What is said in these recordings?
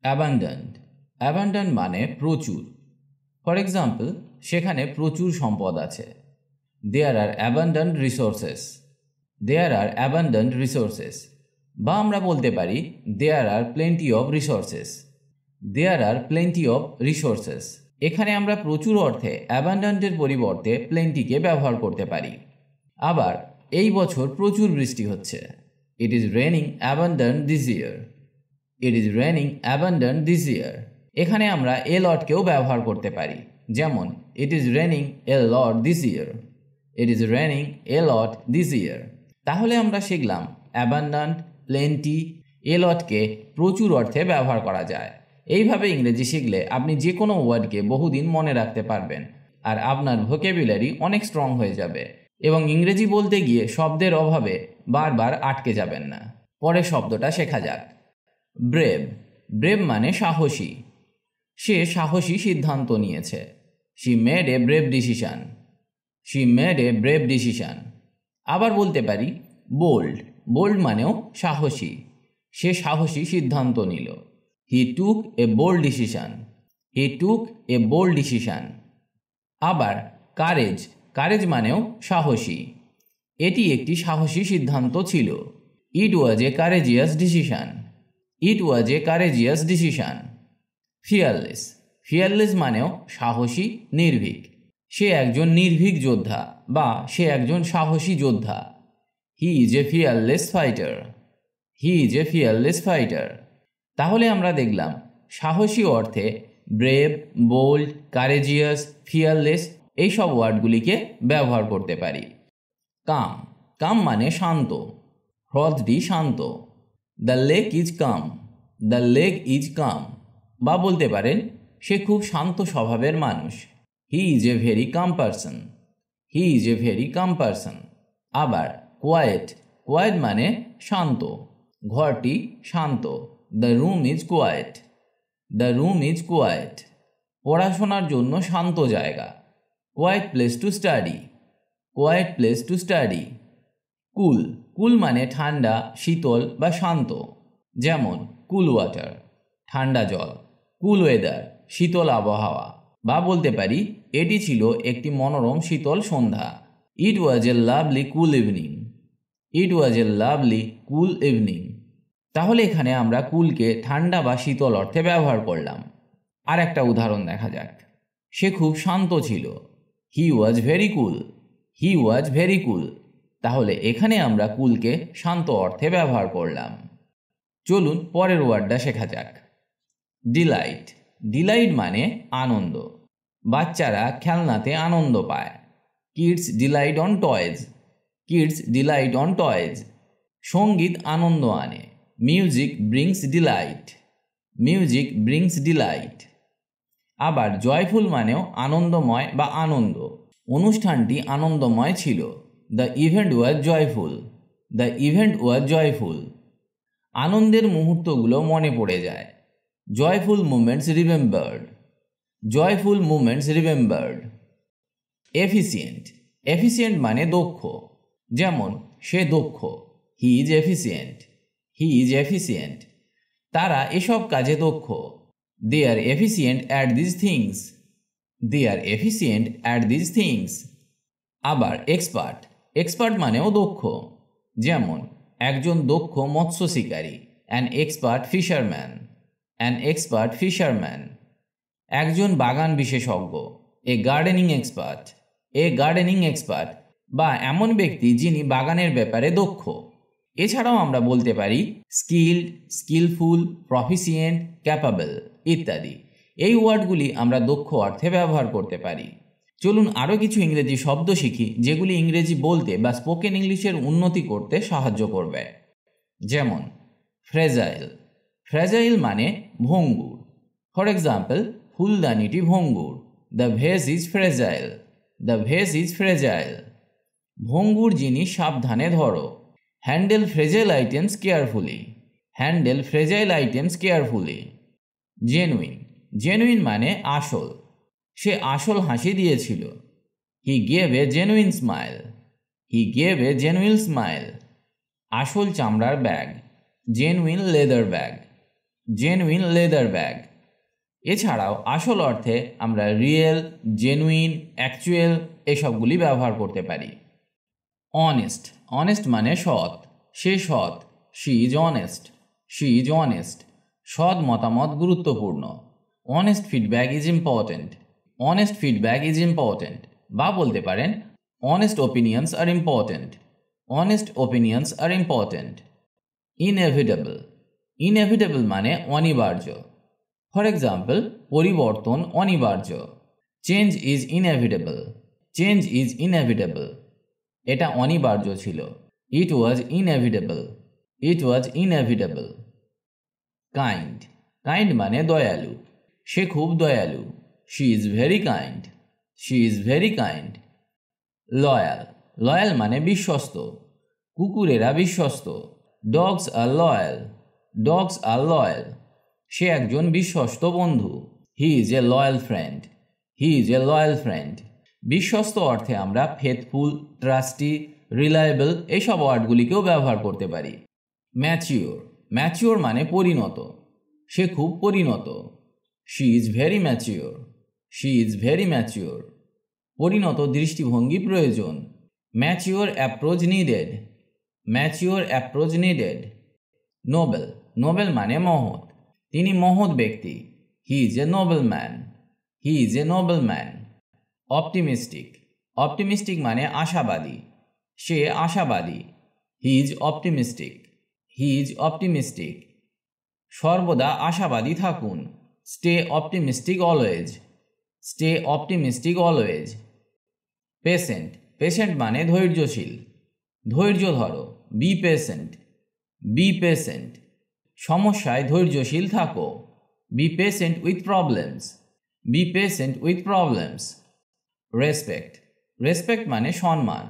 Abundant. Abundant মানে প্রচুর। For example, সেখানে প্রচুর সম্পদ আছে। There are abundant resources. There are abundant resources. বা আমরা বলতে পারি there are plenty of resources. There are plenty of resources. এখানে আমরা প্রচুর অর্থে অ্যাবান্ডেন্টের পরিবর্তে প্লেন্টিকে ব্যবহার করতে পারি। আবার এই বছর প্রচুর বৃষ্টি হচ্ছে। It is raining abundant this year. It is raining abundant this ইয়ার। এখানে আমরা এ লটকেও ব্যবহার করতে পারি, যেমন it is raining A lot this year. It is raining A lot this ইয়ার। তাহলে আমরা শিখলাম অ্যাবান্ডেন্ট, প্লেন্টি, এ লটকে প্রচুর অর্থে ব্যবহার করা যায়। এইভাবে ইংরেজি শিখলে আপনি যে কোনো ওয়ার্ডকে বহুদিন মনে রাখতে পারবেন, আর আপনার ভোকাবুলারি অনেক স্ট্রং হয়ে যাবে এবং ইংরেজি বলতে গিয়ে শব্দের অভাবে বারবার আটকে যাবেন না। পরের শব্দটা শেখা যাক। ব্রেভ। ব্রেভ মানে সাহসী। সে সাহসী সিদ্ধান্ত নিয়েছে। She made a brave decision. She made a brave decision. আবার বলতে পারি বোল্ড। বোল্ড মানেও সাহসী। সে সাহসী সিদ্ধান্ত নিল। হি টুক এ বোল্ড ডিসিশন। হি টুক এ বোল্ড ডিসিশন। আবার কারেজ। কারেজ মানেও সাহসী। এটি একটি সাহসী সিদ্ধান্ত ছিল। ইট was A courageous decision. It was A courageous decision. Fearless. Fearless মানেও সাহসী, নির্ভীক। সে একজন নির্ভীক যোদ্ধা বা সে একজন সাহসী যোদ্ধা। হি is A fearless fighter. He is A fearless fighter. তাহলে আমরা দেখলাম সাহসী অর্থে ব্রেভ, বোল্ড, কারেজিয়াস, ফিয়ারলেস এইসব ওয়ার্ডগুলিকে ব্যবহার করতে পারি। কাম। কাম মানে শান্ত। হ্রদটি শান্ত। The lake is calm. The lake is calm. বা বলতে পারেন সে খুব শান্ত স্বভাবের মানুষ। He is a very calm person. He is a very calm person. আবার কোয়াইট। কোয়াইট মানে শান্ত। ঘরটি শান্ত। The room is quiet. The room is quiet. পড়াশোনার জন্য শান্ত জায়গা। Quiet place to study. Quiet place to study. Cool. Cool মানে ঠান্ডা, শীতল বা শান্ত। যেমন কুল ওয়াটার, ঠান্ডা জল। কুল ওয়েদার, শীতল আবহাওয়া। বা বলতে পারি এটি ছিল একটি মনোরম শীতল সন্ধ্যা। It was a lovely cool evening. It was a lovely cool evening. তাহলে এখানে আমরা কুলকে ঠান্ডা বা শীতল অর্থে ব্যবহার করলাম। আর একটা উদাহরণ দেখা যাক। সে খুব শান্ত ছিল। He was very cool. He was very cool. তাহলে এখানে আমরা কুলকে শান্ত অর্থে ব্যবহার করলাম। চলুন পরের ওয়ার্ডটা শেখা যাক। ডিলাইট। ডিলাইট মানে আনন্দ। বাচ্চারা খেলনাতে আনন্দ পায়। Kids delight on toys. Kids delight on toys. সঙ্গীত আনন্দ আনে। Music brings delight. Music brings delight. আবার জয়ফুল মানেও আনন্দময় বা আনন্দ। অনুষ্ঠানটি আনন্দময় ছিল। The event was joyful. The event was joyful. আনন্দের মুহূর্তগুলো মনে পড়ে যায়। Joyful moments remembered. Joyful moments remembered. Efficient. Efficient মানে দক্ষ। যেমন সে দক্ষ। He is efficient. He is efficient. তারা এসব কাজে দক্ষ। They are efficient at this things. They are efficient at this things. আবার এক্সপার্ট। এক্সপার্ট মানেও দক্ষ। যেমন একজন দক্ষ মৎস্য শিকারী, an expert fisherman. An expert fisherman. একজন বাগান বিশেষজ্ঞ, a gardening expert. A gardening expert. বা এমন ব্যক্তি যিনি বাগানের ব্যাপারে দক্ষ। এছাড়াও আমরা বলতে পারি স্কিলড, স্কিলফুল, প্রফিসিয়েন্ট, ক্যাপাবল ইত্যাদি। এই ওয়ার্ডগুলি আমরা দক্ষ অর্থে ব্যবহার করতে পারি। চলুন আরও কিছু ইংরেজি শব্দ শিখি যেগুলি ইংরেজি বলতে বা স্পোকেন ইংলিশের উন্নতি করতে সাহায্য করবে। যেমন ফ্রেজাইল। ফ্রেজাইল মানে ভঙ্গুর। ফর এক্সাম্পল, ফুলদানিটি ভঙ্গুর। The veg is fragile. The veg is fragile. ভঙ্গুর জিনিস সাবধানে ধরো। Handle fragile items carefully. Handle fragile items carefully. Genuine. Genuine মানে আসল। সে আসল হাসি দিয়েছিল। He gave a genuine smile. He gave a genuine smile. আসল চামড়ার bag. Genuine leather bag. Genuine leather bag. এছাড়াও আসল অর্থে আমরা রিয়েল, জেনুইন, অ্যাকচুয়াল এসবগুলি ব্যবহার করতে পারি। অনেস্ট, অনেস্ট মানে সৎ, সে সৎ, she is honest, she is honest. সৎ মতামত গুরুত্বপূর্ণ। Honest feedback is important, honest feedback is important. বা বলতে পারেন অনেস্ট ওপিনিয়ন্স আর ইম্পর্ট্যান্ট, অনেস্ট ওপিনিয়ন্স আর ইম্পর্ট্যান্ট। ইনএভিটেবল, ইনএভিটেবল মানে অনিবার্য। ফর এক্সাম্পল, পরিবর্তন অনিবার্য। Change is inevitable, change is inevitable. এটা অনিবার্য ছিল। ইট ওয়াজ ইনএভিটেবল, ইট ওয়াজ ইনএভিটেবল। কাইন্ড, কাইন্ড মানে দয়ালু, সে খুব দয়ালু, she is very kind, she is very kind. Loyal, loyal মানে বিশ্বস্ত, কুকুরেরা বিশ্বস্ত। Dogs are loyal, dogs are loyal. সে একজন বিশ্বস্ত বন্ধু, হি is A loyal friend, he is A loyal friend. বিশ্বস্ত অর্থে আমরা ফেথফুল, ট্রাস্টি, রিলায়েবল এইসব ওয়ার্ডগুলিকেও ব্যবহার করতে পারি। ম্যাচিওর, ম্যাচিওর মানে পরিণত, সে খুব পরিণত, she is very mature, she is very mature. পরিণত দৃষ্টিভঙ্গি প্রয়োজন। Mature approach needed, mature approach needed. Nobel, Nobel মানে মহৎ, তিনি মহৎ ব্যক্তি, হি is A Nobel man, he is A Nobel man. Optimistic, optimistic মানে আশাবাদী, সে আশাবাদী, he is optimistic, he is optimistic. সর্বদা আশাবাদী থাকুন, stay optimistic always, stay optimistic always. Patient, patient মানে ধৈর্যশীল, ধৈর্য ধরো, বি পেশেন্ট, বি পেশেন্ট। সমস্যায় ধৈর্যশীল থাকো, be patient with problems, be patient with problems. Respect, respect মানে সম্মান।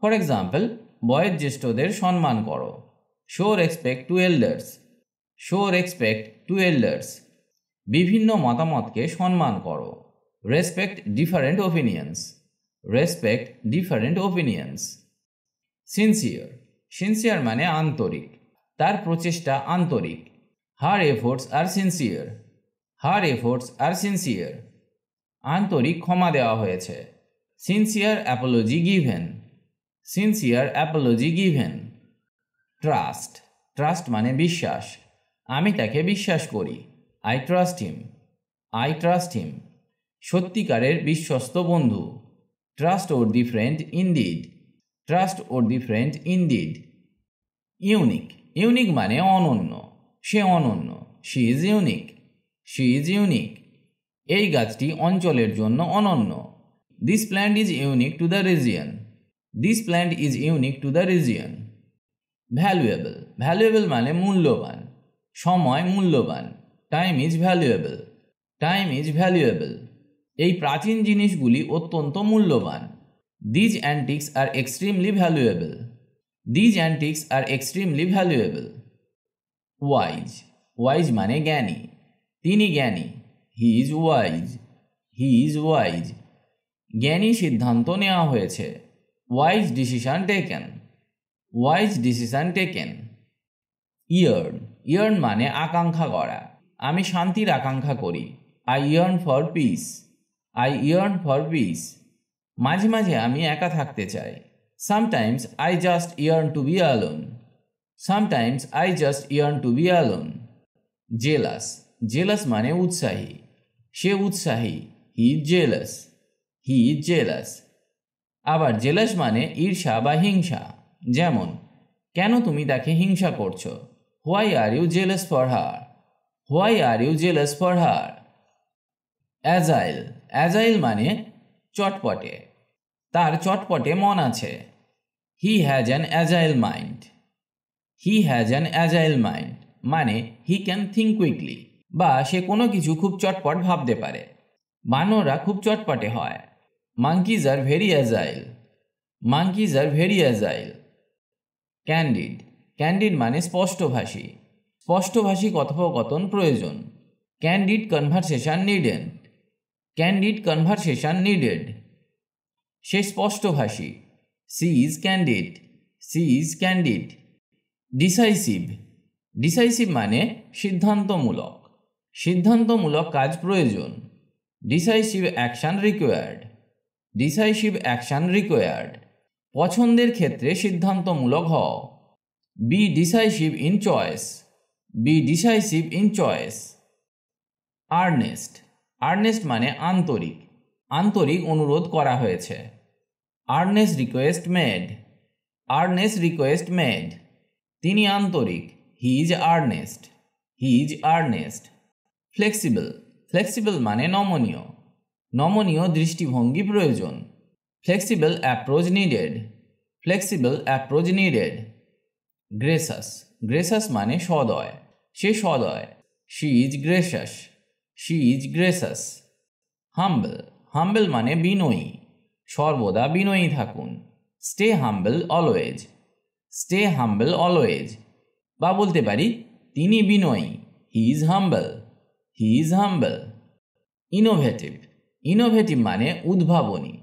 ফর এক্সাম্পল, বয়োজ্যেষ্ঠদের সম্মান করো, show respect to elders, show respect to elders. বিভিন্ন মতামতকে সম্মান করো, respect different opinions, respect different opinions. Sincere, sincere মানে আন্তরিক, তার প্রচেষ্টা আন্তরিক, হার এফোর্টস আর সিনসিয়ার, হার এফোর্টস আর সিনসিয়ার। আন্তরিক ক্ষমা দেওয়া হয়েছে, sincere Apology given, sincere Apology given. Trust, trust মানে বিশ্বাস, আমি তাকে বিশ্বাস করি, I trust him, I trust him. সত্যিকারের বিশ্বস্ত বন্ধু, ট্রাস্ট ওর দি ফ্রেন্ড ইনডিড, ট্রাস্ট ওর দি ফ্রেন্ড ইনডিড। ইউনিক, ইউনিক মানে অনন্য, সে অনন্য, she is unique, she is unique. এই গাছটি অঞ্চলের জন্য অনন্য, this plant is unique to the region, this plant is unique to the region. Valuable, valuable মানে মূল্যবান, সময় মূল্যবান, time is valuable, time is valuable. এই প্রাচীন জিনিসগুলি অত্যন্ত মূল্যবান, these antiques are extremely valuable, these antiques are extremely valuable. Wise, wise মানে জ্ঞানী, তিনি জ্ঞানী, he is wise, he is wise. জ্ঞানী সিদ্ধান্ত নেওয়া হয়েছে, wise decision taken, wise decision taken. Yearn, yearn মানে আকাঙ্ক্ষা করা, আমি শান্তির আকাঙ্ক্ষা করি, I yearn for peace, I yearn for peace. মাঝে মাঝে আমি একা থাকতে চাই, sometimes I just yearn to be alone, sometimes I just yearn to be alone. Jealous, jealous মানে উৎসাহী, সে উৎসাহী, he is jealous, he is jealous. আবার জেলাস মানে ঈর্ষা বা হিংসা, যেমন কেন তুমি তাকে হিংসা করছো, why are you jealous for her, why are you jealous for her. Agile, agile মানে চটপটে, তার চটপটে মন আছে, he has an agile mind, he has an agile mind মানে হি ক্যান থিঙ্ক কুইকলি, বা সে কোনো কিছু খুব চটপট ভাবতে পারে। বানররা খুব চটপটে হয়, monkeys are very agile, monkeys are very agile. Candid, candid মানে স্পষ্টভাষী, স্পষ্টভাষী কথোপকথন প্রয়োজন, candid conversation needed, candid conversation needed. সে স্পষ্টভাষী, she is candid, she is candid. Decisive, decisive মানে সিদ্ধান্তমূলক, সিদ্ধান্তমূলক কাজ প্রয়োজন। Decisive action required, decisive action required. পছন্দের ক্ষেত্রে সিদ্ধান্তমূলক হও। Be decisive in choice, be decisive in choice. Earnest, earnest মানে আন্তরিক, আন্তরিক অনুরোধ করা হয়েছে। Earnest request made, Ernst request made. তিনি আন্তরিক, he is earnest, he is earnest. Flexible, flexible মানে নমনীয়, নমনীয় দৃষ্টিভঙ্গি প্রয়োজন। Flexible approach needed, flexible approach needed. Gracious, gracious মানে সদয়, সে সদয়। She is gracious, she is gracious. Humble, humble মানে বিনয়ী, সর্বদা বিনয়ী থাকুন। Stay humble always, stay humble always. বা বলতে পারি তিনি বিনয়ী, he is humble, he is humble. Innovative, innovative মানে উদ্ভাবনী।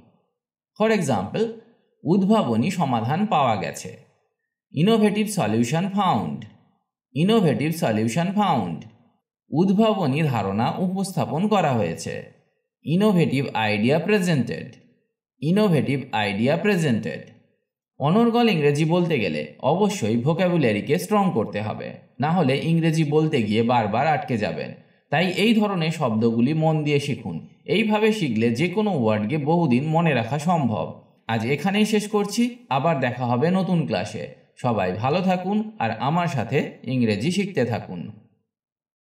ফর এক্সাম্পল, উদ্ভাবনী সমাধান পাওয়া গেছে। Innovative solution found, innovative solution found. উদ্ভাবনী ধারণা উপস্থাপন করা হয়েছে। Innovative idea presented, innovative idea presented. অনর্গল ইংরেজি বলতে গেলে অবশ্যই ভোক্যাবুলারিকে স্ট্রং করতে হবে, না হলে ইংরেজি বলতে গিয়ে বারবার আটকে যাবেন। তাই এই ধরনের শব্দগুলি মন দিয়ে শিখুন। এইভাবে শিখলে যে কোনো ওয়ার্ডকে বহুদিন মনে রাখা সম্ভব। আজ এখানেই শেষ করছি, আবার দেখা হবে নতুন ক্লাসে। সবাই ভালো থাকুন আর আমার সাথে ইংরেজি শিখতে থাকুন।